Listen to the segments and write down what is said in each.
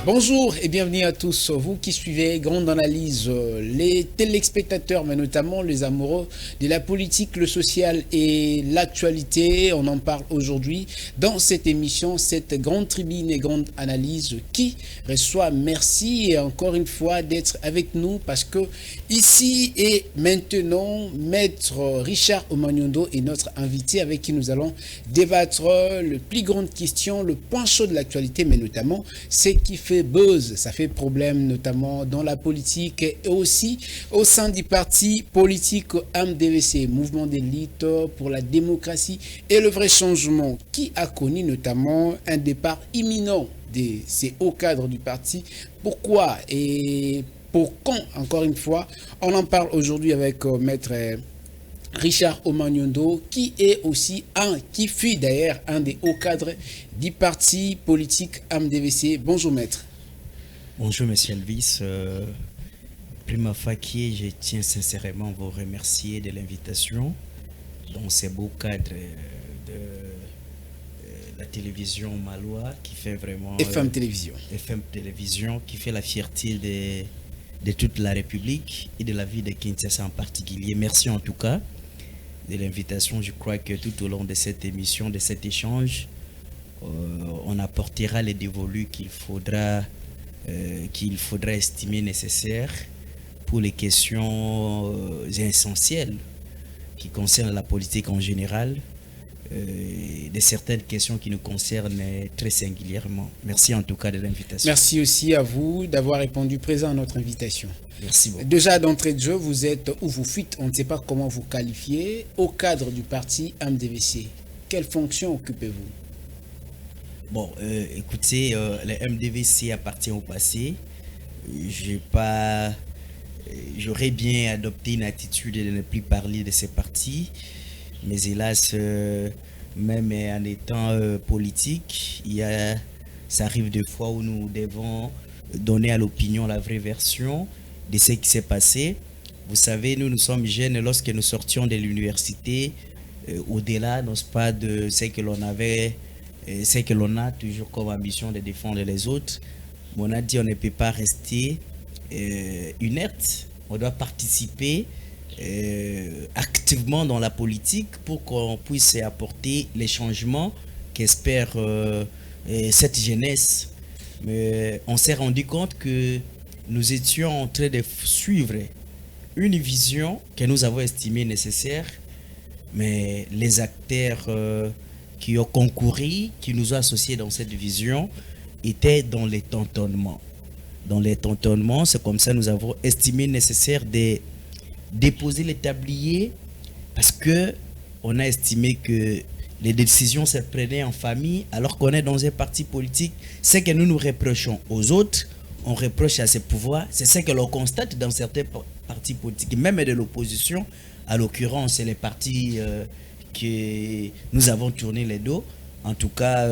Bonjour et bienvenue à tous, vous qui suivez Grande Analyse, les téléspectateurs, mais notamment les amoureux de la politique, le social et l'actualité. On en parle aujourd'hui dans cette émission, cette grande tribune et grande analyse qui reçoit. Merci encore une fois d'être avec nous parce que ici et maintenant, Maître Richard Omagnondo est notre invité avec qui nous allons débattre le plus grande question, le point chaud de l'actualité, mais notamment ce qui fait buzz, ça fait problème notamment dans la politique et aussi au sein du parti politique MDVC, Mouvement d'élite pour la démocratie et le vrai changement, qui a connu notamment un départ imminent de ces hauts cadres du parti. Pourquoi et pour quand, encore une fois, on en parle aujourd'hui avec Maître Richard Omagnondo, qui est aussi qui fut d'ailleurs un des hauts cadres du parti politique MDVC. Bonjour Maître. Bonjour Monsieur Elvis. Prima facie, je tiens sincèrement à vous remercier de l'invitation dans ces beaux cadres de la télévision Malois qui fait vraiment... FM Télévision. FM Télévision qui fait la fierté de toute la République et de la vie de Kinshasa en particulier. Merci en tout cas de l'invitation. Je crois que tout au long de cette émission, de cet échange, on apportera les dévolus qu'il faudra estimer nécessaires pour les questions essentielles qui concernent la politique en général, de certaines questions qui nous concernent très singulièrement. Merci en tout cas de l'invitation. Merci aussi à vous d'avoir répondu présent à notre invitation. Merci beaucoup. Déjà d'entrée de jeu, vous êtes ou vous fuites, on ne sait pas comment vous qualifier, au cadre du parti MDVC. Quelle fonction occupez-vous? Bon, écoutez, le MDVC appartient au passé. J'aurais bien adopté une attitude de ne plus parler de ces partis, mais hélas, même en étant politique, ça arrive des fois où nous devons donner à l'opinion la vraie version de ce qui s'est passé. Vous savez, nous sommes jeunes, lorsque nous sortions de l'université, au-delà, n'est-ce pas, de ce que l'on avait... C'est que l'on a toujours comme ambition de défendre les autres. Mais on a dit on ne peut pas rester inerte. On doit participer activement dans la politique pour qu'on puisse apporter les changements qu'espère cette jeunesse. Mais on s'est rendu compte que nous étions en train de suivre une vision que nous avons estimée nécessaire, mais les acteurs qui ont concouru, qui nous ont associés dans cette vision, étaient dans les tâtonnements. Dans les tâtonnements, c'est comme ça que nous avons estimé nécessaire de déposer les tabliers parce que on a estimé que les décisions se prenaient en famille alors qu'on est dans un parti politique. Ce que nous nous reprochons aux autres, on reproche à ces pouvoirs. C'est ce que l'on constate dans certains partis politiques, même de l'opposition. À l'occurrence, c'est les partis... que nous avons tourné les dos. En tout cas,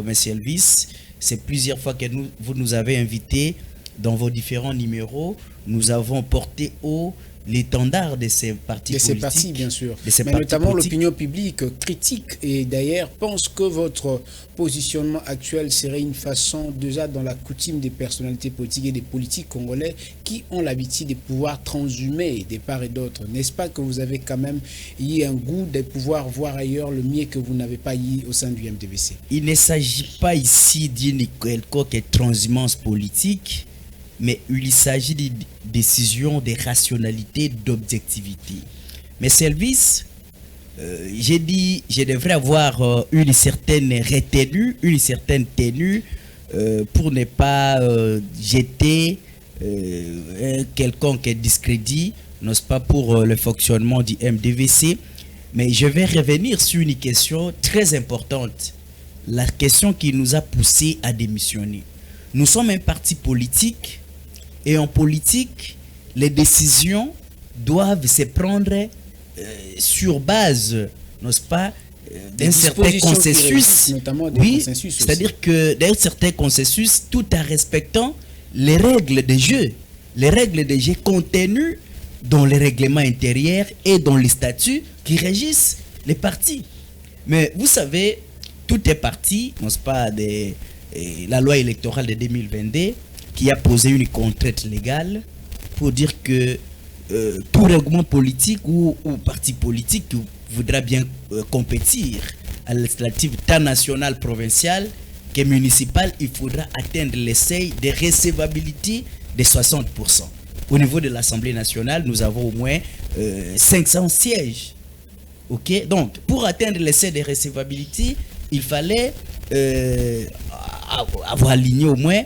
Monsieur Elvis, c'est plusieurs fois que vous nous avez invités dans vos différents numéros. Nous avons porté haut l'étendard de ces partis politiques. De ces partis, bien sûr. Mais notamment l'opinion publique critique et d'ailleurs pense que votre positionnement actuel serait une façon, déjà dans la coutume des personnalités politiques et des politiques congolais qui ont l'habitude de pouvoir transhumer de part et d'autre. N'est-ce pas que vous avez quand même eu un goût de pouvoir voir ailleurs le mieux que vous n'avez pas eu au sein du MDVC? Il ne s'agit pas ici d'une quelconque transhumance politique, mais il s'agit de décisions de rationalité, d'objectivité. Mais Elvis, j'ai dit, je devrais avoir une certaine retenue, une certaine tenue pour ne pas jeter quelconque discrédit, n'est-ce pas, pour le fonctionnement du MDVC. Mais je vais revenir sur une question très importante, la question qui nous a poussé à démissionner. Nous sommes un parti politique et en politique, les décisions doivent se prendre sur base, n'est-ce pas, d'un certain consensus. Oui, c'est-à-dire que d'un certain consensus, tout en respectant les règles de jeu. Les règles de jeu contenues dans les règlements intérieurs et dans les statuts qui régissent les partis. Mais vous savez, tout est parti, n'est-ce pas, de la loi électorale de 2022 qui a posé une contrainte légale pour dire que tout règlement politique ou parti politique qui voudra bien compétir à la législative tant nationale, provinciale que municipale, il faudra atteindre les seuils de recevabilité de 60%. Au niveau de l'Assemblée nationale, nous avons au moins 500 sièges. Ok, donc pour atteindre les seuils de recevabilité, il fallait avoir aligné au moins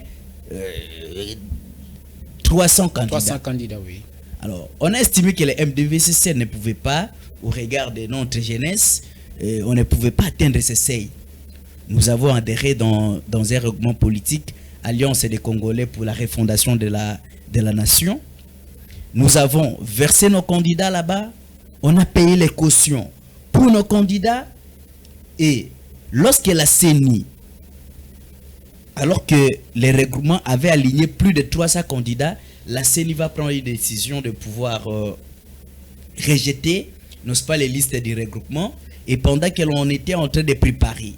300 candidats. 300 candidats, oui. Alors, on a estimé que les MDVCC ne pouvaient pas, au regard de notre jeunesse, on ne pouvait pas atteindre ces seuils. Nous avons adhéré dans un regroupement politique, Alliance des Congolais pour la refondation de la nation. Nous avons versé nos candidats là-bas, on a payé les cautions pour nos candidats, et lorsque la CENI, alors que les regroupements avaient aligné plus de 300 candidats, la CENI va prendre une décision de pouvoir rejeter, n'est-ce pas, les listes du regroupement. Et pendant que l'on était en train de préparer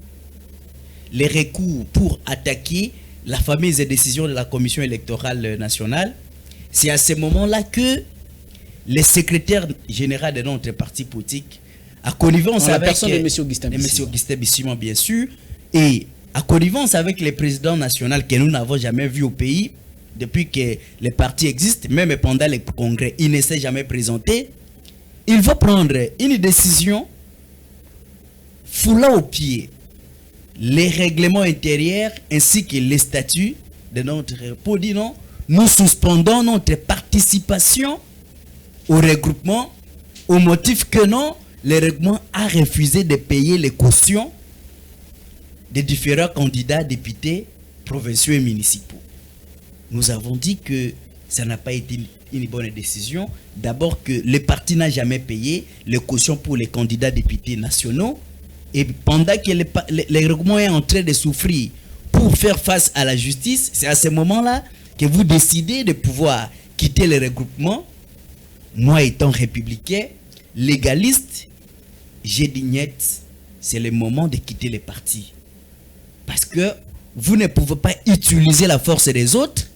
les recours pour attaquer la fameuse décision de la Commission électorale nationale, c'est à ce moment-là que le secrétaire général de notre parti politique a connivence avec la personne de M. Augustin Bissima, bien sûr, et à connivence avec le président national que nous n'avons jamais vu au pays depuis que les partis existent, même pendant les congrès, il ne s'est jamais présenté. Il va prendre une décision foulant au pied les règlements intérieurs ainsi que les statuts de notre pour dire non, nous suspendons notre participation au regroupement au motif que non, le regroupement a refusé de payer les cautions des différents candidats députés provinciaux et municipaux. Nous avons dit que ça n'a pas été une bonne décision. D'abord que le parti n'a jamais payé les cautions pour les candidats députés nationaux. Et pendant que le regroupement est en train de souffrir pour faire face à la justice, c'est à ce moment-là que vous décidez de pouvoir quitter le regroupement. Moi étant républicain, légaliste, j'ai dit niet, c'est le moment de quitter les partis. Parce que vous ne pouvez pas utiliser la force des autres,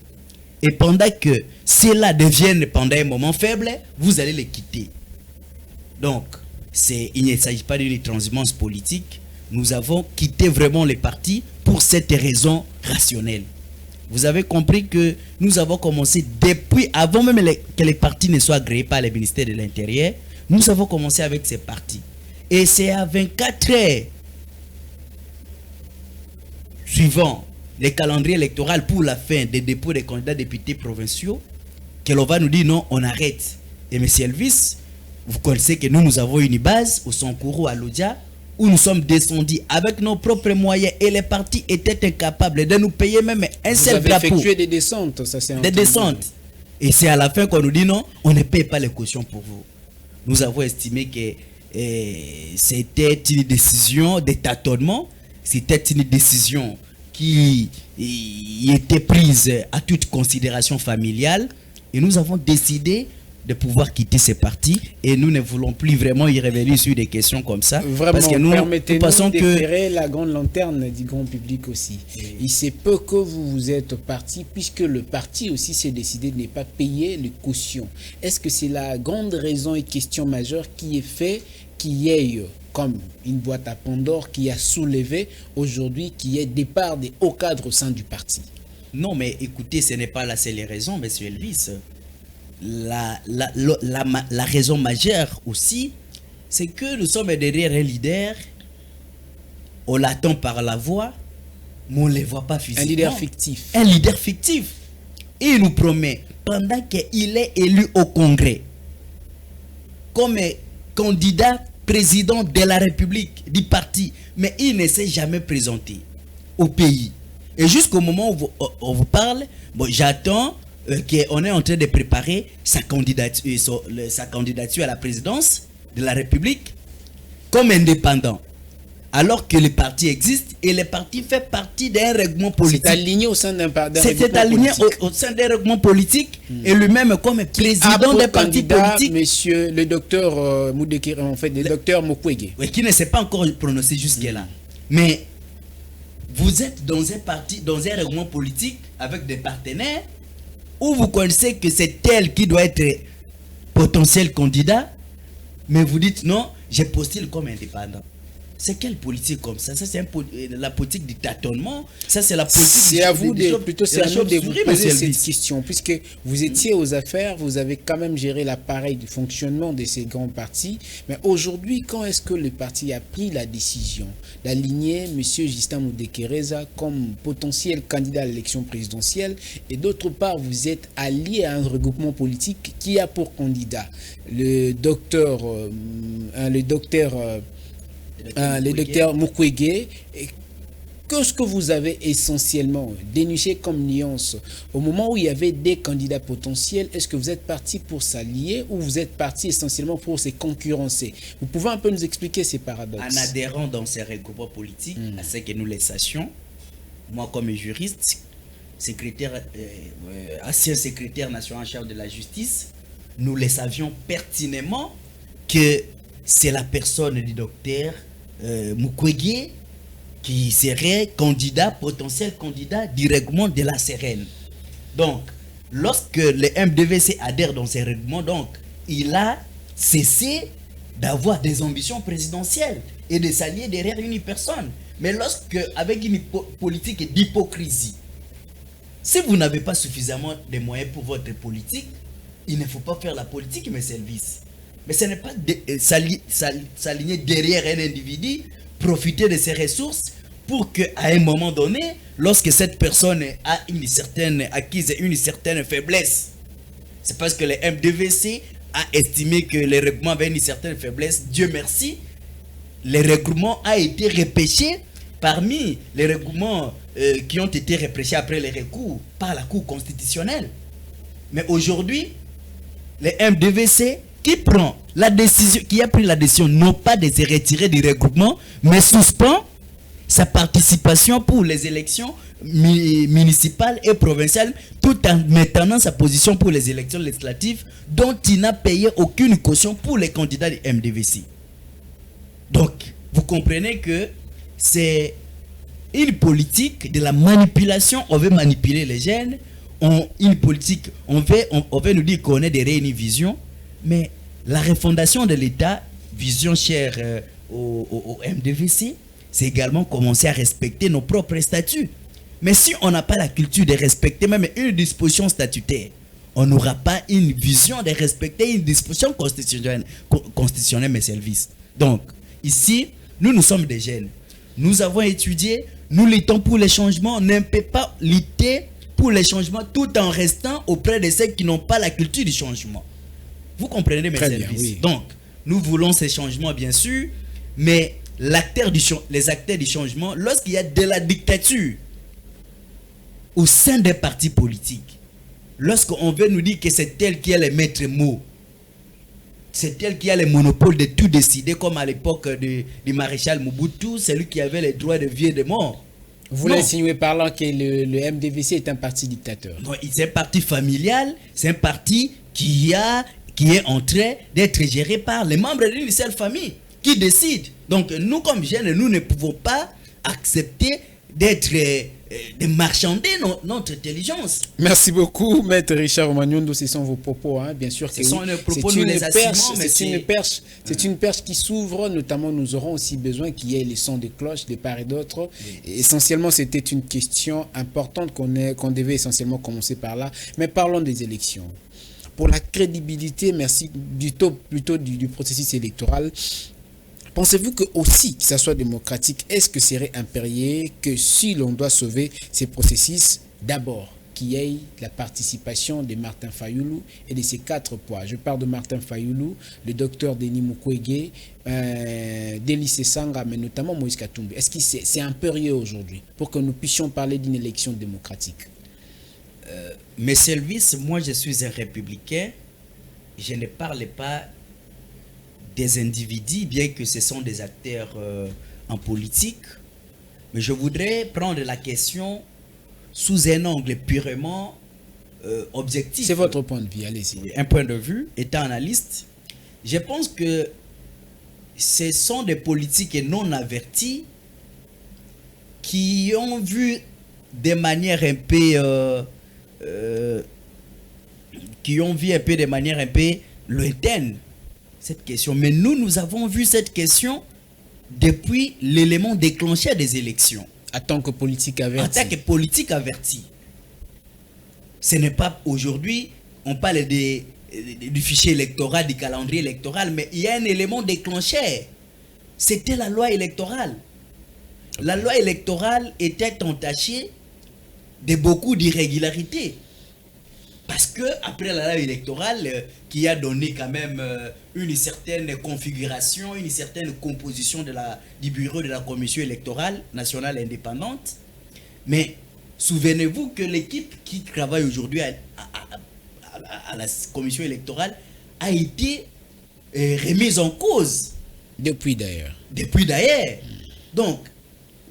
et pendant que cela devienne pendant un moment faible, vous allez les quitter. Donc, il ne s'agit pas d'une transhumance politique. Nous avons quitté vraiment les partis pour cette raison rationnelle. Vous avez compris que nous avons commencé depuis, avant même que les partis ne soient agréés par le ministère de l'Intérieur, nous avons commencé avec ces partis. Et c'est à 24 heures suivant le calendrier électoral pour la fin des dépôts des candidats députés provinciaux que l'on va nous dire non, on arrête. Et M. Elvis, vous connaissez que nous avons une base au Sankuru à Lodja où nous sommes descendus avec nos propres moyens et les partis étaient incapables de nous payer même un seul drapeau. Vous avez effectué des descentes, ça c'est des descentes. Et c'est à la fin qu'on nous dit non, on ne paye pas les cautions pour vous. Nous avons estimé que c'était une décision de tâtonnement, c'était une décision qui était prise à toute considération familiale et nous avons décidé de pouvoir quitter ces partis et nous ne voulons plus vraiment y revenir sur des questions comme ça. Vraiment, parce que nous pensons que la grande lanterne du grand public aussi. Il se peut que vous êtes parti puisque le parti aussi s'est décidé de ne pas payer les cautions. Est-ce que c'est la grande raison et question majeure qui est fait qu'il y ait comme une boîte à Pandore qui a soulevé aujourd'hui qu'il y ait départ des hauts cadres au sein du parti? Non, mais écoutez, ce n'est pas la seule raison, M. Elvis. La raison majeure aussi, c'est que nous sommes derrière un leader, on l'attend par la voix, mais on ne le voit pas physiquement. Un leader fictif. Un leader fictif. Et il nous promet, pendant qu'il est élu au Congrès, comme candidat président de la République, du parti, mais il ne s'est jamais présenté au pays. Et jusqu'au moment où on vous parle, bon, j'attends qu'on est en train de préparer sa candidature à la présidence de la République comme indépendant. Alors que les partis existent et les partis font partie d'un règlement politique. C'est aligné au sein d'un parti. C'est aligné au sein d'un règlement politique et lui-même comme président d'un parti politique. Monsieur le docteur Moudekere, en fait, le docteur Mukwege. Oui, qui ne s'est pas encore prononcé jusque-là. Mais vous êtes dans un parti, dans un règlement politique avec des partenaires où vous connaissez que c'est tel qui doit être potentiel candidat, mais vous dites non, je postule comme indépendant. C'est quelle politique comme ça? Ça, c'est la politique du tâtonnement. Ça, c'est la politique. C'est à vous de vous poser cette question, puisque vous étiez aux affaires, vous avez quand même géré l'appareil du fonctionnement de ces grands partis. Mais aujourd'hui, quand est-ce que le parti a pris la décision d'aligner M. Justin Mudekereza comme potentiel candidat à l'élection présidentielle, et d'autre part, vous êtes allié à un regroupement politique qui a pour candidat le docteur Mukwege. Qu'est-ce que vous avez essentiellement déniché comme nuance au moment où il y avait des candidats potentiels? Est-ce que vous êtes parti pour s'allier ou vous êtes parti essentiellement pour se concurrencer? Vous pouvez un peu nous expliquer ces paradoxes? En adhérant dans ces regroupements politiques, à ce que nous les sachions, moi comme juriste, ancien secrétaire national en charge de la justice, nous le savions pertinemment que c'est la personne du docteur Mukwege qui serait potentiel candidat directement de la Sérène. Donc, lorsque le MDVC adhère dans ces règlements, donc, il a cessé d'avoir des ambitions présidentielles et de s'allier derrière une personne. Mais lorsque, avec une politique d'hypocrisie, si vous n'avez pas suffisamment de moyens pour votre politique, il ne faut pas faire la politique, mes services. Mais ce n'est pas s'aligner derrière un individu, profiter de ses ressources pour qu'à un moment donné, lorsque cette personne a acquise une certaine faiblesse, c'est parce que le MDVC a estimé que le règlement avait une certaine faiblesse. Dieu merci, le règlement a été repêché parmi les règlements qui ont été repêchés après les recours par la Cour constitutionnelle. Mais aujourd'hui, le MDVC qui a pris la décision non pas de se retirer du regroupement, mais suspend sa participation pour les élections municipales et provinciales, tout en maintenant sa position pour les élections législatives, dont il n'a payé aucune caution pour les candidats du MDVC. Donc, vous comprenez que c'est une politique de la manipulation. On veut manipuler les jeunes, une politique, on veut nous dire qu'on est derrière une vision. Mais la refondation de l'État, vision chère au MDVC, c'est également commencer à respecter nos propres statuts. Mais si on n'a pas la culture de respecter même une disposition statutaire, on n'aura pas une vision de respecter une disposition constitutionnelle, mes services. Donc, ici, nous sommes des jeunes. Nous avons étudié, nous luttons pour les changements. On ne peut pas lutter pour les changements tout en restant auprès de ceux qui n'ont pas la culture du changement. Vous comprenez mes services. Oui. Donc, nous voulons ces changements, bien sûr, mais les acteurs du changement, lorsqu'il y a de la dictature au sein des partis politiques, lorsqu'on veut nous dire que c'est tel qui a les maîtres mots, c'est tel qui a le monopole de tout décider, comme à l'époque du maréchal Mobutu, celui qui avait les droits de vie et de mort. Vous voulez insinuer par là que le MDVC est un parti dictateur? Non, c'est un parti familial, c'est un parti qui est en train d'être géré par les membres d'une seule famille qui décident. Donc nous comme jeunes, nous ne pouvons pas accepter d'être de marchander notre intelligence. Merci beaucoup, Maître Richard Omagnondo. Ce sont vos propos, hein. Bien sûr. Ce sont les propos, nous les assumons, mais c'est une perche qui s'ouvre. Notamment, nous aurons aussi besoin qu'il y ait les sons de cloche de part et d'autre. Oui. Essentiellement, c'était une question importante qu'on devait essentiellement commencer par là. Mais parlons des élections. Pour la crédibilité, merci, plutôt du processus électoral, pensez-vous que aussi, que ça soit démocratique, est-ce que serait impérieux que si l'on doit sauver ces processus, d'abord, qu'il y ait la participation de Martin Fayulu et de ses 4 poids. Je parle de Martin Fayulu, le docteur Denis Mukwege, Délice Sanga, mais notamment Moïse Katumbi. Est-ce que c'est impérieux aujourd'hui pour que nous puissions parler d'une élection démocratique? Monsieur Elvis, moi je suis un républicain. Je ne parle pas des individus, bien que ce sont des acteurs en politique. Mais je voudrais prendre la question sous un angle purement objectif. C'est votre point de vue, allez-y. Un point de vue, étant analyste, je pense que ce sont des politiques non avertis qui ont vu de manière un peu de manière un peu lointaine cette question. Mais nous avons vu cette question depuis l'élément déclencheur des élections. En tant que politique averti. En tant que politique averti. Ce n'est pas aujourd'hui, on parle du fichier électoral, du calendrier électoral, mais il y a un élément déclencheur. C'était la loi électorale. La loi électorale était entachée de beaucoup d'irrégularités. Parce que après la loi électorale, qui a donné quand même une certaine configuration, une certaine composition du bureau de la commission électorale nationale indépendante. Mais souvenez-vous que l'équipe qui travaille aujourd'hui à la commission électorale a été remise en cause. Depuis d'ailleurs. Donc,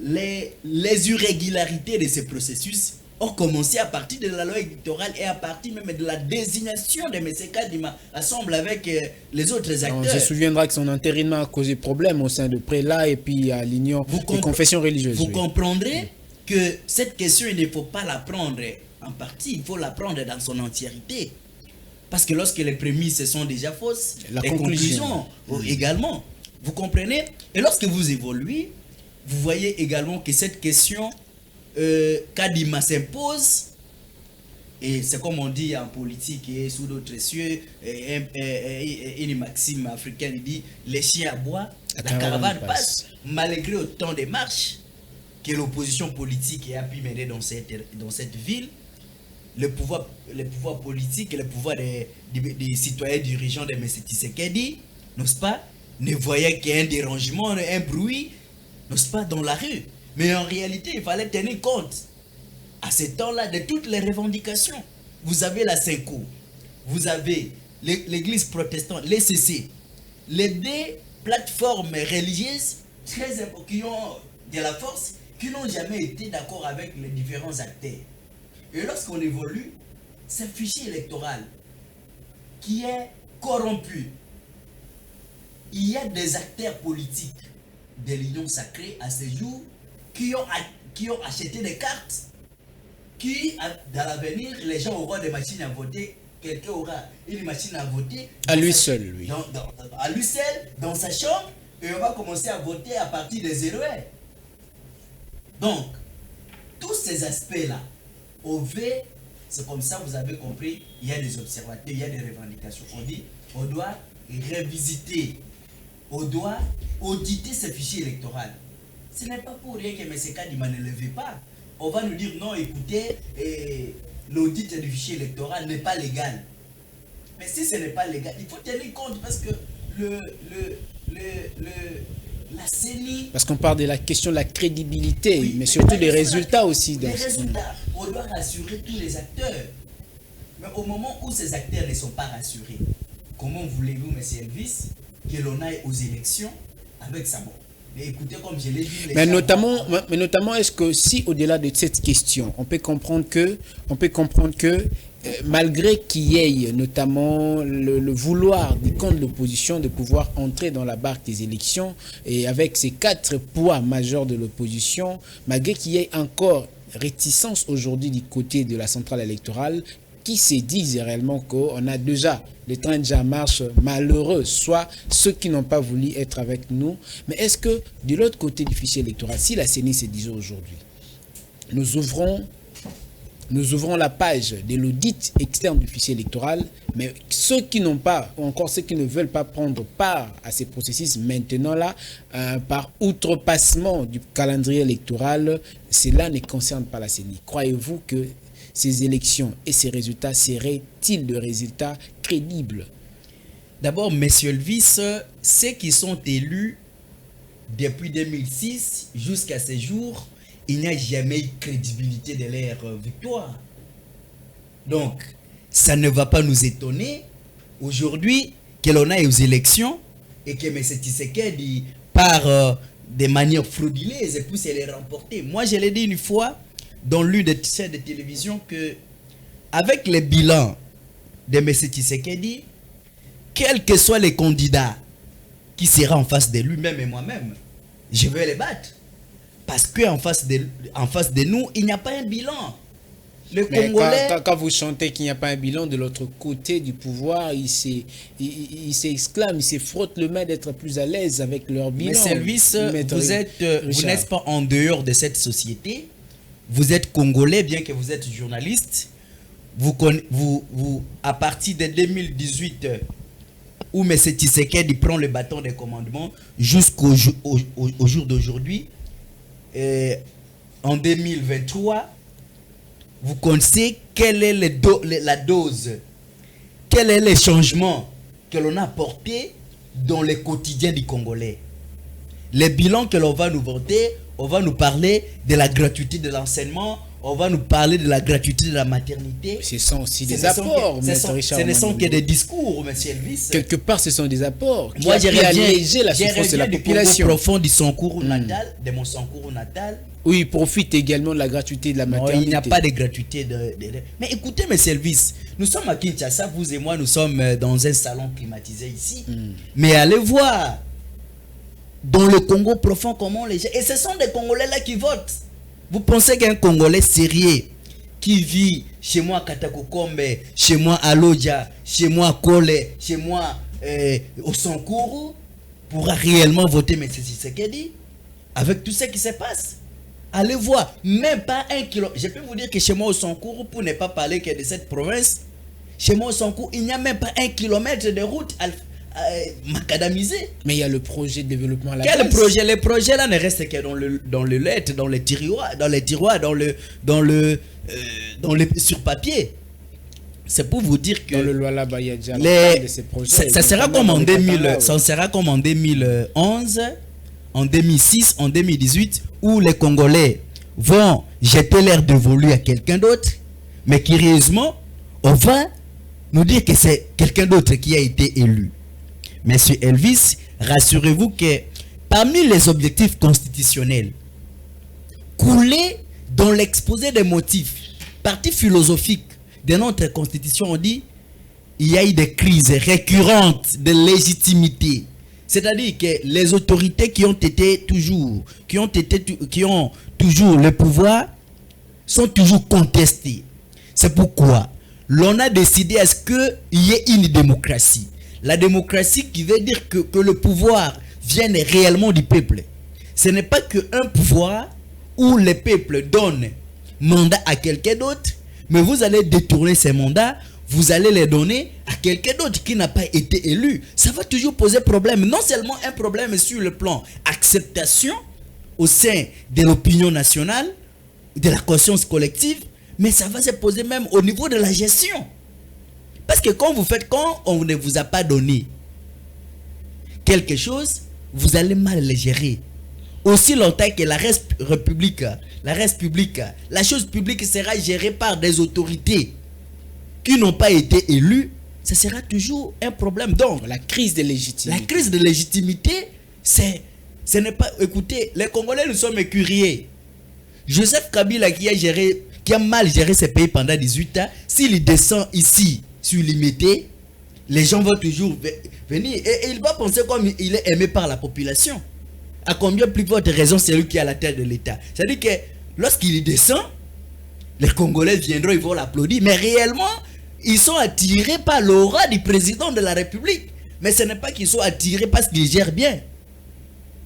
les irrégularités de ce processus ont commencé à partir de la loi électorale et à partir même de la désignation de M. Kadima, ensemble avec les autres acteurs. On se souviendra que son intérimat a causé problème au sein de Prélat et puis à l'Union des confessions religieuses. Vous comprendrez que cette question, il ne faut pas la prendre en partie, il faut la prendre dans son entièreté. Parce que lorsque les prémices sont déjà fausses, les conclusions également. Vous comprenez? Et lorsque vous évoluez, vous voyez également que cette question Kadima s'impose, et c'est comme on dit en politique et sous d'autres cieux, une maxime africaine dit les chiens aboient, la caravane passe. Malgré autant de marches que l'opposition politique a pu mener dans cette ville, le pouvoir politique et le pouvoir des citoyens dirigeants de M. Tshisekedi, n'est-ce pas, ne voyaient qu'un dérangement, un bruit, n'est-ce pas, dans la rue. Mais en réalité, il fallait tenir compte, à ce temps-là, de toutes les revendications. Vous avez la Senko, vous avez l'église protestante, les CC, les deux plateformes religieuses qui ont de la force, qui n'ont jamais été d'accord avec les différents acteurs. Et lorsqu'on évolue, ce fichier électoral qui est corrompu, il y a des acteurs politiques de l'Union sacrée à ce jour qui ont acheté des cartes, qui, dans l'avenir, les gens auront des machines à voter, quelqu'un aura une machine à voter. À lui seul, lui. À lui seul, dans sa chambre, et on va commencer à voter à partir des 0. Donc, tous ces aspects-là, c'est comme ça, vous avez compris, il y a des observateurs, il y a des revendications. On dit, on doit revisiter, on doit auditer ce fichier électoral. Ce n'est pas pour rien que M. Kadima ne le veut pas. On va nous dire non, écoutez, l'audit du fichier électoral n'est pas légal. Mais si ce n'est pas légal, il faut tenir compte parce que la CENI... Parce qu'on parle de la question de la crédibilité, oui, mais surtout des résultats aussi. Les résultats, on doit rassurer tous les acteurs. Mais au moment où ces acteurs ne sont pas rassurés, comment voulez-vous, M. Elvis, que l'on aille aux élections avec sa mort? Mais écoutez, comme je l'ai dit... Mais notamment, est-ce que si au-delà de cette question, on peut comprendre que malgré qu'il y ait notamment le vouloir du camp de l'opposition de pouvoir entrer dans la barque des élections, et avec ces 4 poids majeurs de l'opposition, malgré qu'il y ait encore réticence aujourd'hui du côté de la centrale électorale, qui se disent réellement qu'on a déjà, le train déjà marche malheureux, soit ceux qui n'ont pas voulu être avec nous. Mais est-ce que de l'autre côté du fichier électoral, si la CENI se disait aujourd'hui, nous ouvrons la page de l'audit externe du fichier électoral, mais ceux qui n'ont pas, ou encore ceux qui ne veulent pas prendre part à ces processus maintenant là, par outrepassement du calendrier électoral, cela ne concerne pas la CENI. Croyez-vous que ces élections et ces résultats seraient-ils de résultats crédibles? D'abord, messieurs Elvis, ceux qui sont élus depuis 2006 jusqu'à ce jour, il n'y a jamais eu de crédibilité de leur victoire. Donc, ça ne va pas nous étonner aujourd'hui que l'on aille aux élections et que M. Tshisekedi, par des manières frauduleuses, puisse les remporter. Moi, je l'ai dit une fois dans l'une des chaînes de télévision que, avec les bilans de M. Tshisekedi, quels que soient les candidats qui seront en face de lui-même et moi-même, je vais les battre. Parce qu'en face de nous, il n'y a pas un bilan. Le Congolais... Quand vous chantez qu'il n'y a pas un bilan de l'autre côté du pouvoir, il s'exclame, il se frotte le main d'être plus à l'aise avec leur bilan. Mais Service, vous n'êtes pas en dehors de cette société. Vous êtes Congolais, bien que vous êtes journaliste. À partir de 2018, où M. Tshisekedi prend le bâton de commandement, jusqu'au jour d'aujourd'hui, en 2023, vous connaissez quelle est la dose, quel est le changement que l'on a apporté dans le quotidien du Congolais. Les bilans que l'on va nous vanter, on va nous parler de la gratuité de l'enseignement, on va nous parler de la gratuité de la maternité. Ce sont aussi des apports, ce ne sont que des discours, M. Elvis. Quelque part, ce sont des apports qui Moi, j'ai allégé la souffrance de la population. Profond du Sankuru natal, de mon Sankuru natal. Oui, il profite également de la gratuité de la maternité. Non, il n'y a pas de gratuité. Mais écoutez, M. Elvis, nous sommes à Kinshasa, vous et moi, nous sommes dans un salon climatisé ici. Mais allez voir, dans le Congo profond, comment les gens... Et ce sont des Congolais là qui votent. Vous pensez qu'un Congolais sérieux qui vit chez moi à Katakokombe, chez moi à Lodja, chez moi à Kole, chez moi au Sankuru, pourra réellement voter M. Tshisekedi avec tout ce qui se passe? Allez voir, même pas un kilomètre. Je peux vous dire que chez moi au Sankuru, pour ne pas parler que de cette province, chez moi au Sankuru, il n'y a même pas 1 kilomètre de route macadamisée. Mais il y a le projet de développement à la Quel projet? Les projets là ne restent que dans le lettre, dans les tiroirs, sur papier. C'est pour vous dire que dans le Luala Bayadja, ça sera comme en 2011, en 2006, en 2018, où les Congolais vont jeter l'air dévolu à quelqu'un d'autre, mais curieusement, on va nous dire que c'est quelqu'un d'autre qui a été élu. Monsieur Elvis, rassurez-vous que parmi les objectifs constitutionnels, coulés dans l'exposé des motifs, partie philosophique de notre constitution, on dit il y a eu des crises récurrentes de légitimité. C'est-à-dire que les autorités qui ont toujours le pouvoir sont toujours contestées. C'est pourquoi l'on a décidé à ce qu'il y ait une démocratie. La démocratie qui veut dire que le pouvoir vienne réellement du peuple. Ce n'est pas qu'un pouvoir où le peuple donne mandat à quelqu'un d'autre, mais vous allez détourner ces mandats, vous allez les donner à quelqu'un d'autre qui n'a pas été élu. Ça va toujours poser problème. Non seulement un problème sur le plan acceptation au sein de l'opinion nationale, de la conscience collective, mais ça va se poser même au niveau de la gestion. Parce que quand on ne vous a pas donné quelque chose, vous allez mal le gérer. Aussi longtemps que la chose publique sera gérée par des autorités qui n'ont pas été élus, ça sera toujours un problème. Donc, la crise de légitimité. La crise de légitimité, ce n'est pas... Écoutez, les Congolais, nous sommes curieux. Joseph Kabila qui a mal géré ce pays pendant 18 ans, s'il descend ici sur l'imité, les gens vont toujours venir. Et il va penser comme il est aimé par la population. À combien plus forte raison c'est lui qui est à la tête de l'État. C'est-à-dire que lorsqu'il descend, les Congolais viendront, ils vont l'applaudir. Mais réellement, ils sont attirés par l'aura du président de la République. Mais ce n'est pas qu'ils sont attirés parce qu'ils gèrent bien.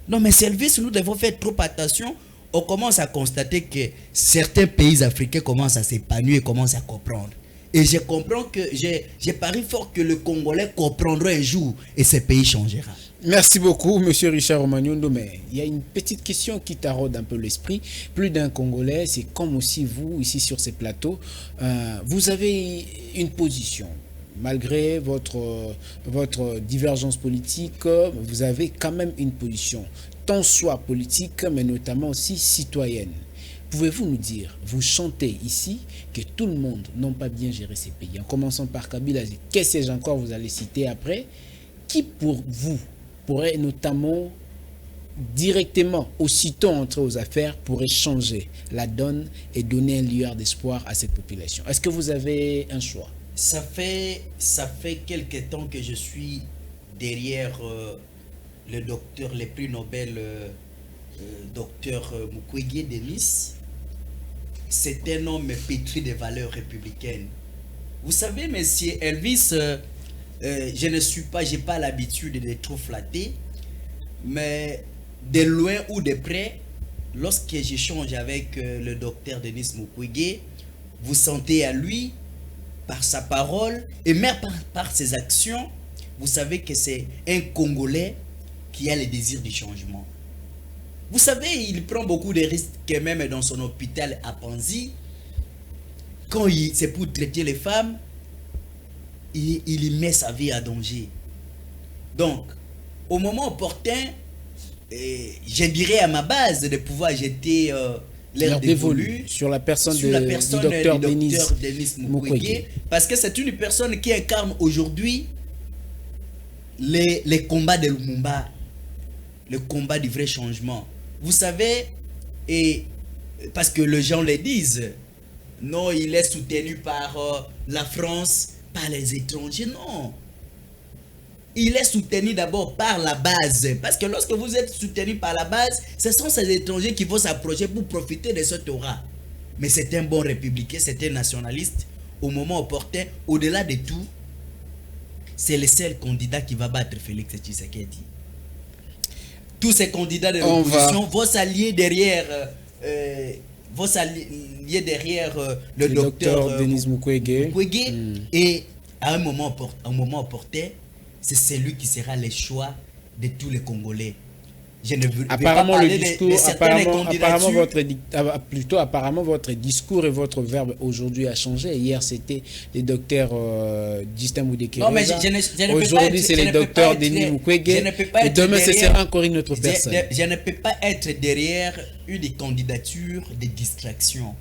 Non, mais Service, nous devons faire trop attention. On commence à constater que certains pays africains commencent à s'épanouir et commencent à comprendre. Et je comprends que, j'ai pari fort que le Congolais comprendra un jour et ce pays changera. Merci beaucoup, Monsieur Richard Romagnondo. Mais il y a une petite question qui taraude un peu l'esprit. Plus d'un Congolais, c'est comme aussi vous, ici sur ces plateaux, vous avez une position. Malgré votre divergence politique, vous avez quand même une position, tant soit politique, mais notamment aussi citoyenne. Pouvez-vous nous dire, vous chantez ici que tout le monde n'a pas bien géré ces pays. En commençant par Kabila, quest sais-je encore, vous allez citer après. Qui pour vous pourrait notamment directement, aussitôt entrer aux affaires, pourrait changer la donne et donner un lueur d'espoir à cette population? Est-ce que vous avez un choix? Ça fait quelque temps que je suis derrière le docteur, le prix Nobel, docteur Mukwege Denis. C'est un homme pétri de valeurs républicaines. Vous savez, monsieur Elvis, j'ai pas l'habitude de trop flatter, mais de loin ou de près, lorsque j'échange avec le docteur Denis Mukwege, vous sentez à lui, par sa parole et même par ses actions, vous savez que c'est un Congolais qui a le désir du changement. Vous savez, il prend beaucoup de risques même dans son hôpital à Panzi. Quand c'est pour traiter les femmes, il met sa vie à danger. Donc, au moment opportun, je dirais à ma base de pouvoir jeter l'air dévolu sur la personne du docteur Denis Mukwege, parce que c'est une personne qui incarne aujourd'hui les combats de Lumumba, le combat du vrai changement. Vous savez, et parce que les gens le disent, non, il est soutenu par la France, par les étrangers, non. Il est soutenu d'abord par la base. Parce que lorsque vous êtes soutenu par la base, ce sont ces étrangers qui vont s'approcher pour profiter de cette aura. Mais c'est un bon républicain, c'est un nationaliste. Au moment opportun, au-delà de tout, c'est le seul candidat qui va battre Félix Tshisekedi. Tous ces candidats de l'opposition vont s'allier derrière, le docteur Denis Mukwege. Et à un moment opportun, c'est celui qui sera le choix de tous les Congolais. Je ne veux apparemment pas le parler discours, apparemment votre discours et votre verbe aujourd'hui a changé. Hier c'était le docteur Justin Moudekereza. Non mais je ne aujourd'hui c'est le docteur Denis Mukwege. Et demain ce sera encore une autre personne. Je ne peux pas être derrière une candidature de distraction.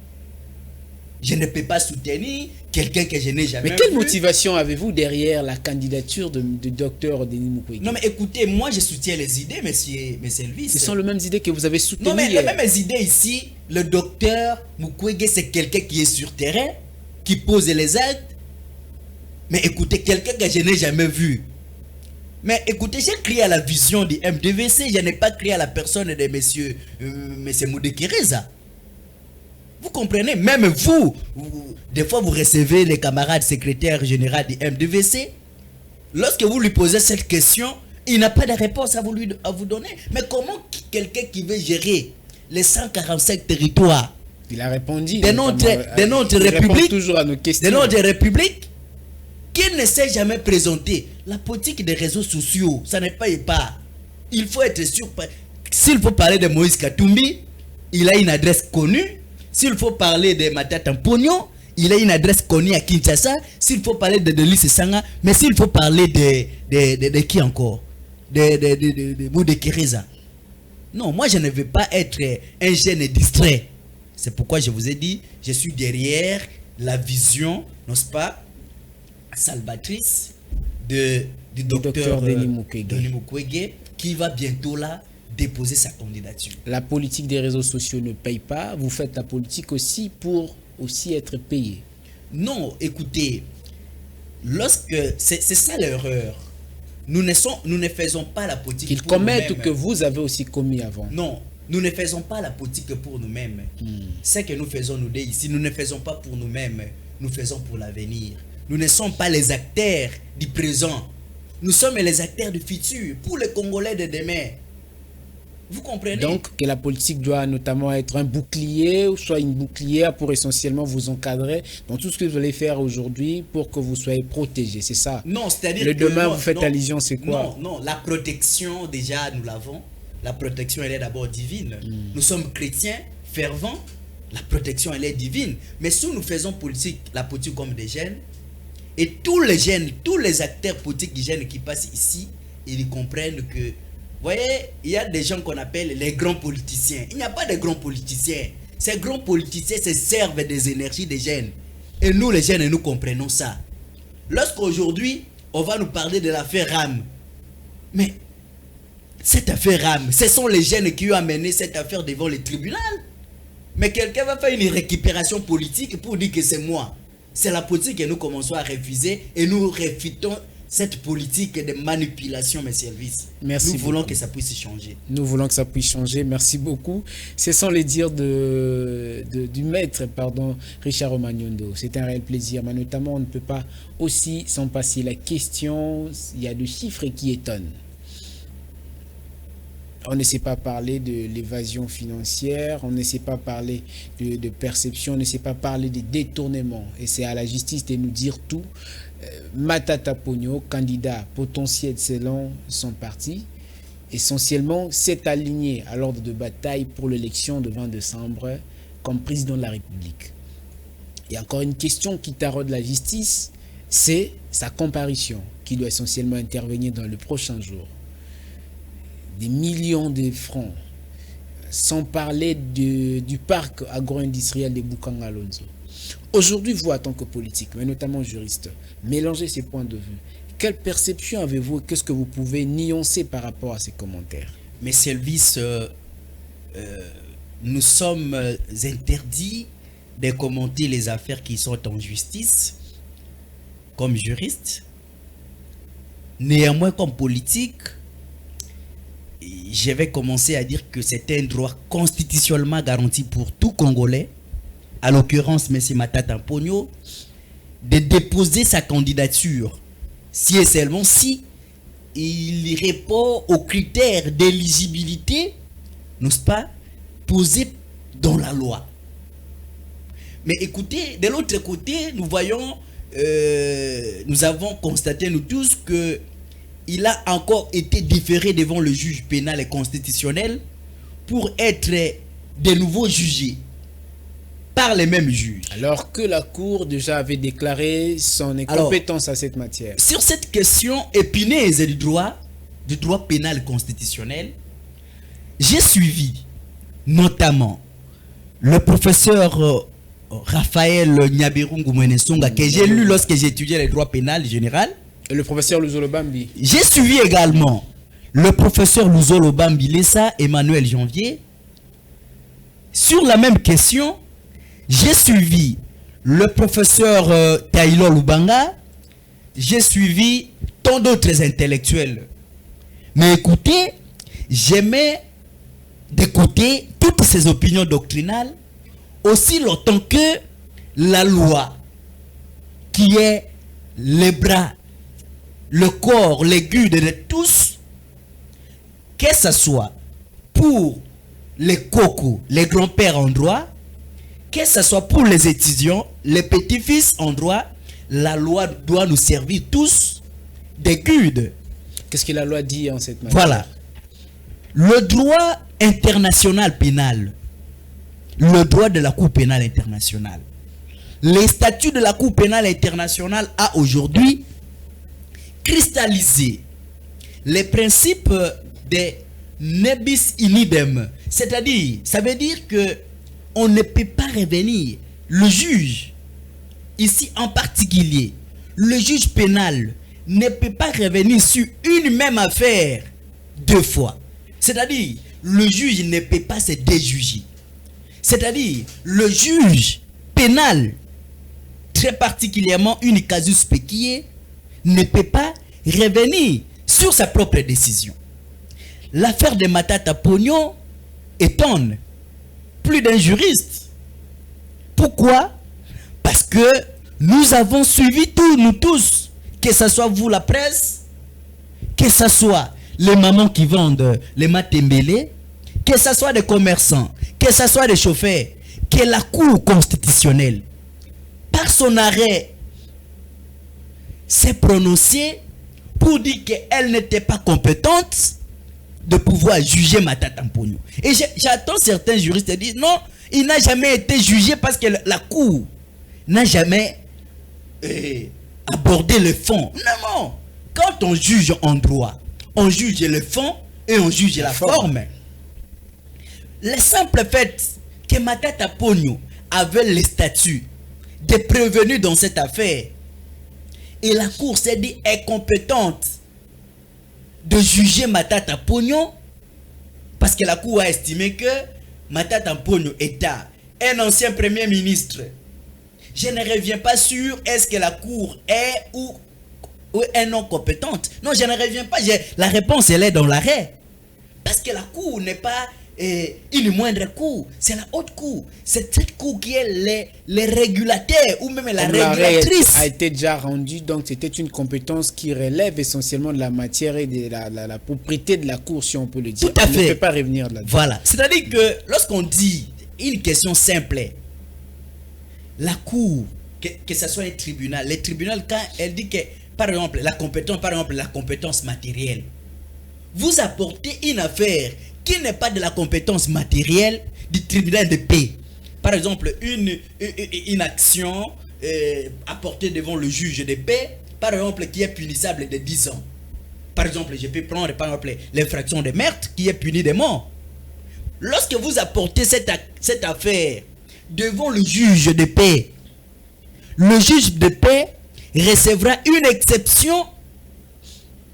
Je ne peux pas soutenir quelqu'un que je n'ai jamais vu. Mais quelle motivation avez-vous derrière la candidature du docteur Denis Mukwege? Non mais écoutez, moi je soutiens les idées, monsieur Elvis. Ce sont les mêmes idées que vous avez soutenues. Non mais les mêmes idées ici, le docteur Mukwege c'est quelqu'un qui est sur terrain, qui pose les actes. Mais écoutez, quelqu'un que je n'ai jamais vu. Mais écoutez, j'ai crié à la vision du MDVC, je n'ai pas crié à la personne de monsieur Moudekereza. Vous comprenez, même vous, des fois vous recevez les camarades secrétaires généraux du MDVC. Lorsque vous lui posez cette question, il n'a pas de réponse à vous donner. Mais comment quelqu'un qui veut gérer les 145 territoires il a répondu de notre République, toujours à nos questions. de notre République, qui ne s'est jamais présenté? La politique des réseaux sociaux, ça n'est pas. Il faut être sûr. S'il faut parler de Moïse Katumbi, il a une adresse connue. S'il faut parler de Matata Mpognon, il a une adresse connue à Kinshasa. S'il faut parler de Delis Sanga, mais s'il faut parler de qui encore? De Moudekereza. Non, moi je ne veux pas être un jeune distrait. C'est pourquoi je vous ai dit, je suis derrière la vision, n'est-ce pas, salvatrice du docteur Denis Mukwege, qui va bientôt là déposer sa candidature. La politique des réseaux sociaux ne paye pas. Vous faites la politique aussi pour être payé. Non, écoutez, c'est ça l'erreur. Nous ne faisons pas la politique qu'ils commettent ou que vous avez aussi commis avant. Non, nous ne faisons pas la politique pour nous-mêmes. Ce que nous faisons nous deux ici, nous ne faisons pas pour nous-mêmes, nous faisons pour l'avenir. Nous ne sommes pas les acteurs du présent. Nous sommes les acteurs du futur, pour les Congolais de demain. Vous comprenez? Donc, que la politique doit notamment être un bouclier, ou soit une bouclière pour essentiellement vous encadrer dans tout ce que vous allez faire aujourd'hui pour que vous soyez protégé, c'est ça? Non, c'est-à-dire le demain, vous faites allusion, c'est quoi? Non, la protection, déjà, nous l'avons. La protection, elle est d'abord divine. Nous sommes chrétiens, fervents. La protection, elle est divine. Mais si nous faisons la politique comme des jeunes, et tous les jeunes, tous les acteurs politiques jeunes qui passent ici, ils comprennent que, vous voyez, il y a des gens qu'on appelle les grands politiciens. Il n'y a pas de grands politiciens. Ces grands politiciens se servent des énergies des jeunes. Et nous, les jeunes, nous comprenons ça. Lorsqu'aujourd'hui, on va nous parler de l'affaire RAM. Mais cette affaire RAM, ce sont les jeunes qui ont amené cette affaire devant le tribunal. Mais quelqu'un va faire une récupération politique pour dire que c'est moi. C'est la politique que nous commençons à refuser et nous réfutons cette politique de manipulation mes services. Merci nous voulons beaucoup. que ça puisse changer. Nous voulons que ça puisse changer. Merci beaucoup. Ce sont les dires du maître, Richard Romagnondo. C'est un réel plaisir. Mais notamment, on ne peut pas aussi s'en passer. La question, il y a des chiffres qui étonnent. On ne sait pas parler de l'évasion financière, on ne sait pas parler de perception, on ne sait pas parler de détournement. Et c'est à la justice de nous dire tout. Matata Ponyo, candidat potentiel selon son parti, essentiellement s'est aligné à l'ordre de bataille pour l'élection de 20 décembre comme président de la République. Il y a encore une question qui taraude la justice, c'est sa comparution qui doit essentiellement intervenir dans le prochain jour. Des millions de francs, sans parler du parc agro-industriel de Bukanga-Alonso. Aujourd'hui, vous, en tant que politique, mais notamment juriste, mélangez ces points de vue. Quelle perception avez-vous? Qu'est-ce que vous pouvez nuancer par rapport à ces commentaires? Mes services, nous sommes interdits de commenter les affaires qui sont en justice, comme juriste. Néanmoins, comme politique, je vais commencer à dire que c'est un droit constitutionnellement garanti pour tout Congolais, à l'occurrence M. Matata Ponyo, de déposer sa candidature si et seulement si il répond aux critères d'éligibilité, n'est-ce pas, posés dans la loi. Mais écoutez, de l'autre côté, nous voyons, nous avons constaté nous tous que il a encore été différé devant le juge pénal et constitutionnel pour être de nouveau jugé par les mêmes juges. Alors que la Cour déjà avait déclaré son incompétence à cette matière. Sur cette question épineuse du droit pénal constitutionnel, j'ai suivi notamment le professeur Raphaël Nyabirungu Mwenesonga que j'ai lu lorsque j'étudiais le droit pénal général. Et le professeur Luzolo Bambi. J'ai suivi également le professeur Luzolo Bambi Lessa, Emmanuel Janvier. Sur la même question, j'ai suivi le professeur Taïlo Lubanga. J'ai suivi tant d'autres intellectuels. Mais écoutez, j'aimais d'écouter toutes ces opinions doctrinales aussi longtemps que la loi, qui est les bras, le corps, les guides de tous, que ce soit pour les cocos, les grands-pères en droit, que ce soit pour les étudiants, les petits-fils en droit, la loi doit nous servir tous des guides. Qu'est-ce que la loi dit en cette matière? Voilà. Le droit international pénal, le droit de la Cour pénale internationale, les statuts de la Cour pénale internationale a aujourd'hui cristallisé les principes de nebis in idem, c'est-à-dire, ça veut dire que on ne peut pas revenir, le juge, ici en particulier, le juge pénal ne peut pas revenir sur une même affaire deux fois. C'est-à-dire, le juge ne peut pas se déjuger. C'est-à-dire, le juge pénal, très particulièrement une casus peculare, ne peut pas revenir sur sa propre décision. L'affaire de Matata Ponyo étonne plus d'un juriste. Pourquoi? Parce que nous avons suivi nous tous, que ce soit vous la presse, que ce soit les mamans qui vendent les matembélés, que ce soit des commerçants, que ce soit des chauffeurs, que la Cour constitutionnelle, par son arrêt, s'est prononcée pour dire qu'elle n'était pas compétente de pouvoir juger Matata Ponyo. Et j'attends certains juristes dire non, il n'a jamais été jugé parce que la Cour n'a jamais abordé le fond. Non, quand on juge en droit, on juge le fond et on juge la forme. Le simple fait que Matata Ponyo avait le statut de prévenu dans cette affaire. Et la Cour s'est dit incompétente de juger Matata Ponyo parce que la Cour a estimé que Matata Ponyo est un ancien premier ministre. Je ne reviens pas sur est-ce que la Cour est ou est non compétente. Non, je ne reviens pas. La réponse, elle est dans l'arrêt. Parce que la Cour n'est pas une moindre cour. C'est la haute cour. C'est cette cour qui est les régulateurs ou même la régulatrice. A été déjà rendu, donc c'était une compétence qui relève essentiellement de la matière et de la propriété de la cour, si on peut le dire. Tout à fait. On ne peut pas revenir là-dessus. Voilà. C'est-à-dire que lorsqu'on dit une question simple, la cour, que ce soit un tribunal, les tribunaux, quand elle dit que, par exemple, la compétence matérielle, vous apportez une affaire qui n'est pas de la compétence matérielle du tribunal de paix. Par exemple, une action apportée devant le juge de paix, par exemple, qui est punissable de 10 ans. Par exemple, je peux prendre par exemple l'infraction de meurtre qui est punie de mort. Lorsque vous apportez cette affaire devant le juge de paix, le juge de paix recevra une exception,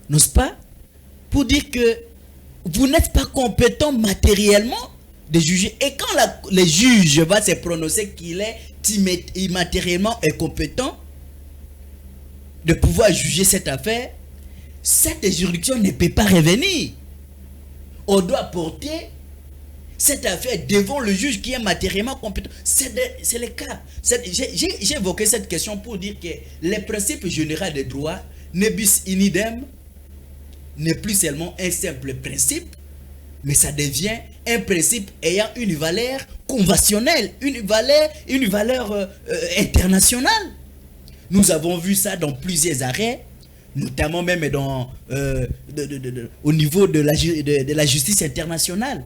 n'est-ce pas, pour dire que vous n'êtes pas compétent matériellement de juger. Et quand le juge va se prononcer qu'il est immatériellement incompétent de pouvoir juger cette affaire, cette juridiction ne peut pas revenir. On doit porter cette affaire devant le juge qui est matériellement compétent. C'est le cas. J'ai évoqué cette question pour dire que les principes généraux des droits, ne bis in idem, n'est plus seulement un simple principe, mais ça devient un principe ayant une valeur conventionnelle, une valeur internationale. Nous avons vu ça dans plusieurs arrêts, notamment même au niveau de la justice internationale.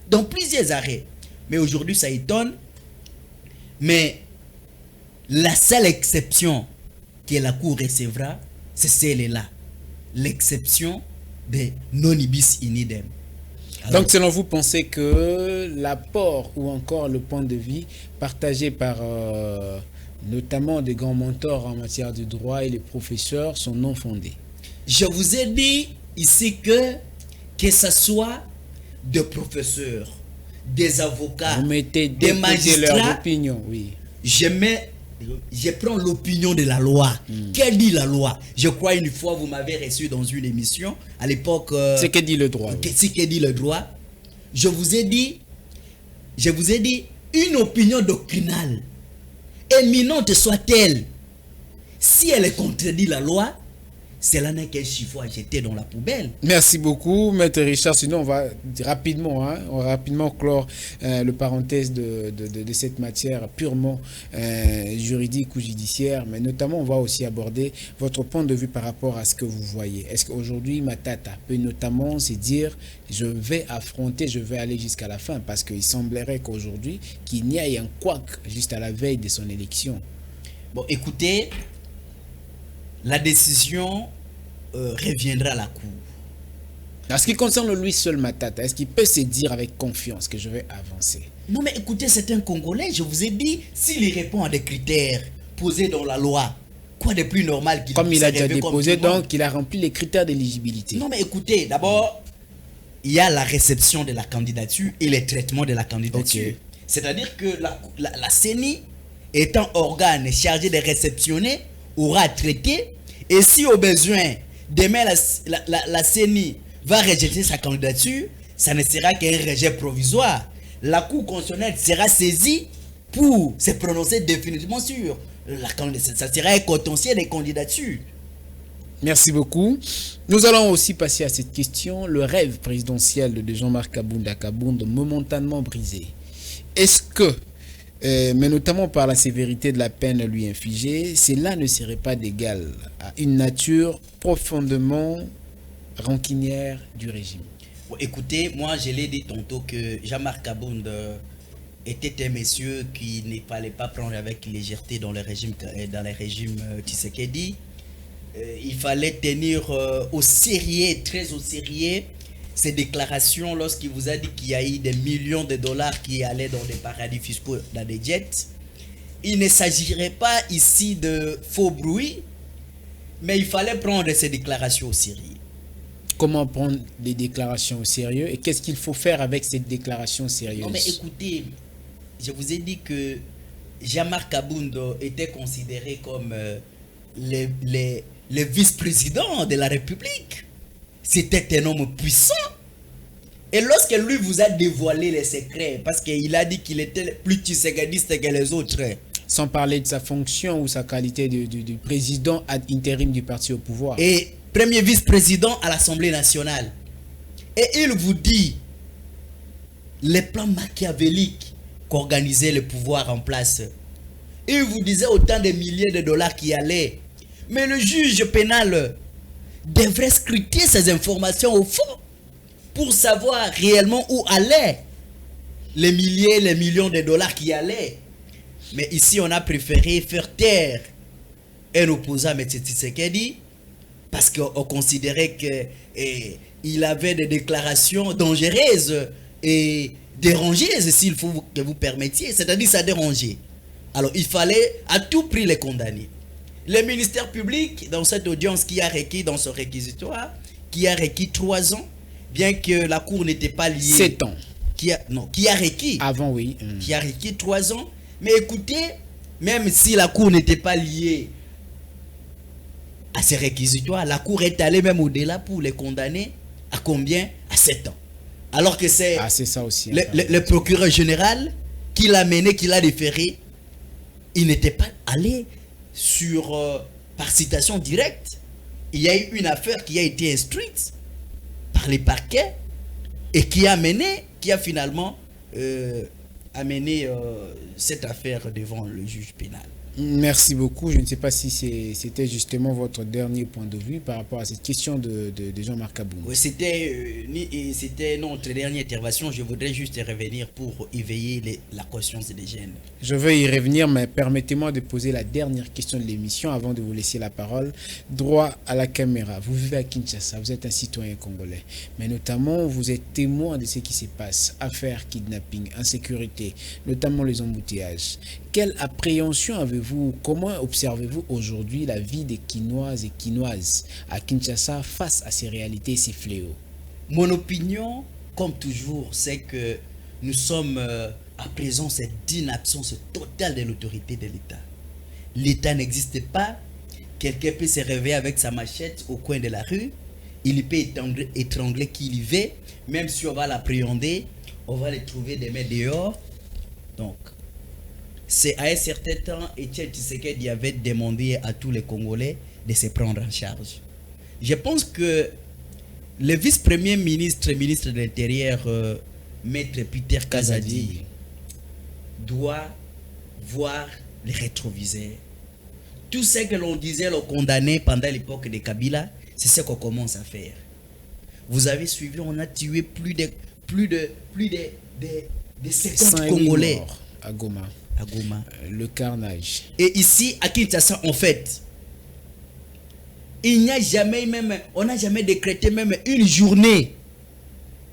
Dans plusieurs arrêts. Mais aujourd'hui, ça étonne. Mais la seule exception que la Cour recevra, c'est celle-là. L'exception de non ibis in idem. Alors, donc, selon vous, pensez que l'apport ou encore le point de vue partagé par notamment des grands mentors en matière de droit et les professeurs sont non fondés? Je vous ai dit ici que ce soit des professeurs, des avocats, des magistrats, leur opinion, oui. Je prends l'opinion de la loi. Qu'elle dit la loi? Je crois une fois vous m'avez reçu dans une émission à l'époque. Ce que dit le droit. Ce que dit le droit. Je vous ai dit une opinion doctrinale, éminente soit-elle, si elle contredit la loi, cela n'est qu'un chiffon à jeter dans la poubelle. Merci beaucoup, Maître Richard. Sinon, on va rapidement clore le parenthèse de cette matière purement juridique ou judiciaire. Mais notamment, on va aussi aborder votre point de vue par rapport à ce que vous voyez. Est-ce qu'aujourd'hui, Matata peut notamment se dire « je vais affronter, je vais aller jusqu'à la fin » parce qu'il semblerait qu'aujourd'hui, qu'il n'y ait un couac juste à la veille de son élection. Bon, écoutez, la décision reviendra à la Cour. En ce qui concerne lui seul, Matata, est-ce qu'il peut se dire avec confiance que je vais avancer? Non mais écoutez, c'est un Congolais, je vous ai dit, s'il répond à des critères posés dans la loi, quoi de plus normal qu'il comme il a déjà déposé, donc il a rempli les critères d'éligibilité. Non mais écoutez, d'abord, il y a la réception de la candidature et le traitement de la candidature. Okay. C'est-à-dire que la CENI, étant organe chargé de réceptionner, aura traité, et si au besoin demain la CENI va rejeter sa candidature, ça ne sera qu'un rejet provisoire. La Cour constitutionnelle sera saisie pour se prononcer définitivement sur la candidature. Ça sera un contentieux des candidatures. Merci beaucoup. Nous allons aussi passer à cette question. Le rêve présidentiel de Jean-Marc Kabound momentanément brisé. Est-ce que mais notamment par la sévérité de la peine lui infligée, cela ne serait pas d'égal à une nature profondément rancunière du régime? Bon, écoutez, moi je l'ai dit tantôt que Jean-Marc Kabound était un monsieur qui ne fallait pas prendre avec légèreté dans le régime Tshisekedi. Il fallait tenir au sérieux, très au sérieux, ces déclarations lorsqu'il vous a dit qu'il y a eu des millions de dollars qui allaient dans des paradis fiscaux, dans des jets. Il ne s'agirait pas ici de faux bruits, mais il fallait prendre ces déclarations au sérieux. Comment prendre des déclarations au sérieux et qu'est-ce qu'il faut faire avec ces déclarations sérieuses? Non mais écoutez, je vous ai dit que Jean-Marc Kabound était considéré comme le vice-président de la République. C'était un homme puissant. Et lorsque lui vous a dévoilé les secrets, parce qu'il a dit qu'il était plus tshisekadiste que les autres. Sans parler de sa fonction ou sa qualité de président ad intérim du parti au pouvoir. Et premier vice-président à l'Assemblée nationale. Et il vous dit les plans machiavéliques qu'organisait le pouvoir en place. Il vous disait autant de milliers de dollars qui allaient. Mais le juge pénal devrait scruter ces informations au fond pour savoir réellement où allaient les milliers, les millions de dollars qui allaient. Mais ici, on a préféré faire taire un opposant à M. Tshisekedi parce qu'on considérait qu'il avait des déclarations dangereuses et dérangeuses, s'il faut que vous permettiez. C'est-à-dire ça dérangeait. Alors, il fallait à tout prix les condamner. Le ministère public, dans cette audience qui a requis dans son réquisitoire, qui a requis 3 ans, bien que la cour n'était pas liée. 7 ans. Qui a requis. Avant, oui. Qui a requis 3 ans. Mais écoutez, même si la cour n'était pas liée à ces réquisitoires, la cour est allée même au-delà pour les condamner à combien? À 7 ans. Alors que c'est ça aussi, le procureur général qui l'a mené, qui l'a déféré. Il n'était pas allé par citation directe. Il y a eu une affaire qui a été instruite par les parquets et qui a finalement amené cette affaire devant le juge pénal. Merci beaucoup. Je ne sais pas si c'était justement votre dernier point de vue par rapport à cette question de Jean-Marc Kabound. Oui, c'était notre dernière intervention. Je voudrais juste revenir pour éveiller la conscience des jeunes. Je vais y revenir, mais permettez-moi de poser la dernière question de l'émission avant de vous laisser la parole. Droit à la caméra. Vous vivez à Kinshasa, vous êtes un citoyen congolais, mais notamment vous êtes témoin de ce qui se passe. Affaires, kidnapping, insécurité, notamment les embouteillages. Quelle appréhension avez-vous, comment observez-vous aujourd'hui la vie des Kinoises et Kinoises à Kinshasa face à ces réalités et ces fléaux? Mon opinion, comme toujours, c'est que nous sommes à présent d'une absence totale de l'autorité de l'État. L'État n'existe pas. Quelqu'un peut se réveiller avec sa machette au coin de la rue. Il peut étrangler qui il veut. Même si on va l'appréhender, on va le trouver des mains dehors. Donc, c'est à un certain temps, Etienne Tshisekedi avait demandé à tous les Congolais de se prendre en charge. Je pense que le vice-premier ministre de l'Intérieur, Maître Peter Kazadi, doit voir les rétroviseurs. Tout ce que l'on disait, l'on condamnait pendant l'époque de Kabila, c'est ce qu'on commence à faire. Vous avez suivi, on a tué plus de 50 Congolais à Goma. Le carnage. Et ici, à Kinshasa, en fait, on n'a jamais décrété même une journée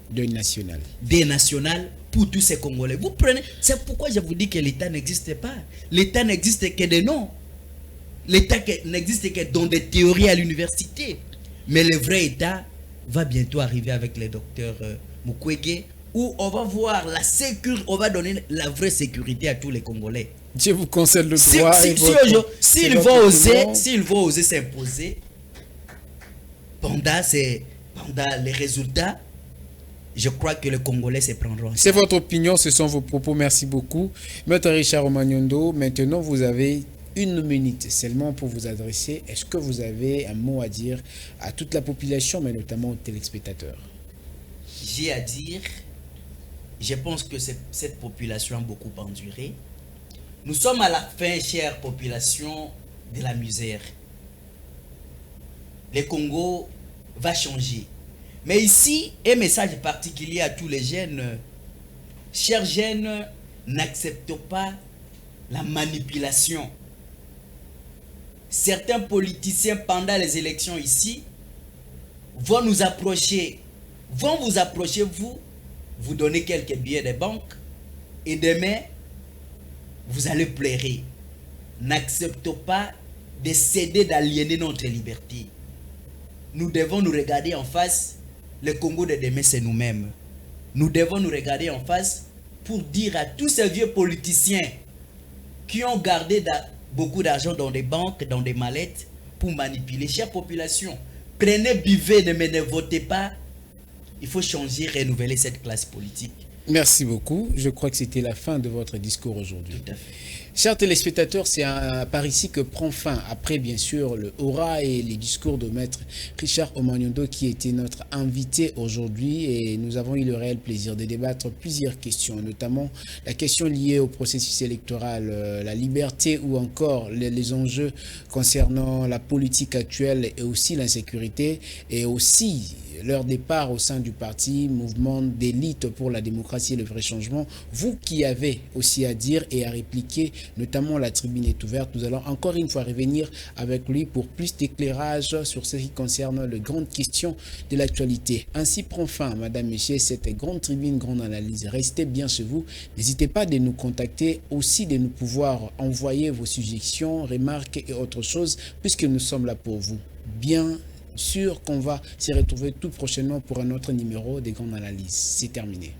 deuil national pour tous ces Congolais. Vous prenez, c'est pourquoi je vous dis que l'État n'existe pas. L'État n'existe que des noms. L'État n'existe que dans des théories à l'université. Mais le vrai État va bientôt arriver avec le docteur Mukwege, où on va voir la sécurité, on va donner la vraie sécurité à tous les Congolais. Dieu vous concède le droit. S'ils vont oser s'imposer pendant les résultats, je crois que les Congolais se prendront. C'est votre opinion, ce sont vos propos. Merci beaucoup. Maître Richard Romagnondo, maintenant vous avez 1 minute seulement pour vous adresser. Est-ce que vous avez un mot à dire à toute la population, mais notamment aux téléspectateurs? J'ai à dire, je pense que cette population a beaucoup enduré. Nous sommes à la fin, chère population, de la misère. Le Congo va changer. Mais ici, un message particulier à tous les jeunes. Chers jeunes, n'acceptez pas la manipulation. Certains politiciens, pendant les élections ici, vont nous approcher vont vous approcher, vous donner quelques billets de banque, et demain, vous allez pleurer. N'acceptons pas de céder, d'aliéner notre liberté. Nous devons nous regarder en face. Le Congo de demain, c'est nous-mêmes. Nous devons nous regarder en face pour dire à tous ces vieux politiciens qui ont gardé beaucoup d'argent dans des banques, dans des mallettes, pour manipuler. Chère population, prenez, buvez, ne votez pas. Il faut changer, renouveler cette classe politique. Merci beaucoup. Je crois que c'était la fin de votre discours aujourd'hui. Tout à fait. Chers téléspectateurs, c'est par ici que prend fin, après bien sûr le aura et les discours de maître Richard Omaniendo qui était notre invité aujourd'hui, et nous avons eu le réel plaisir de débattre plusieurs questions, notamment la question liée au processus électoral, la liberté ou encore les enjeux concernant la politique actuelle et aussi l'insécurité, et aussi leur départ au sein du parti Mouvement d'élite pour la démocratie et le vrai changement. Vous qui avez aussi à dire et à répliquer, notamment la tribune est ouverte. Nous allons encore une fois revenir avec lui pour plus d'éclairage sur ce qui concerne les grandes questions de l'actualité. Ainsi prend fin, madame, messieurs, cette grande tribune, grande analyse. Restez bien chez vous. N'hésitez pas de nous contacter, aussi de nous pouvoir envoyer vos suggestions, remarques et autres choses, puisque nous sommes là pour vous. Bien sûr qu'on va se retrouver tout prochainement pour un autre numéro des grandes analyses. C'est terminé.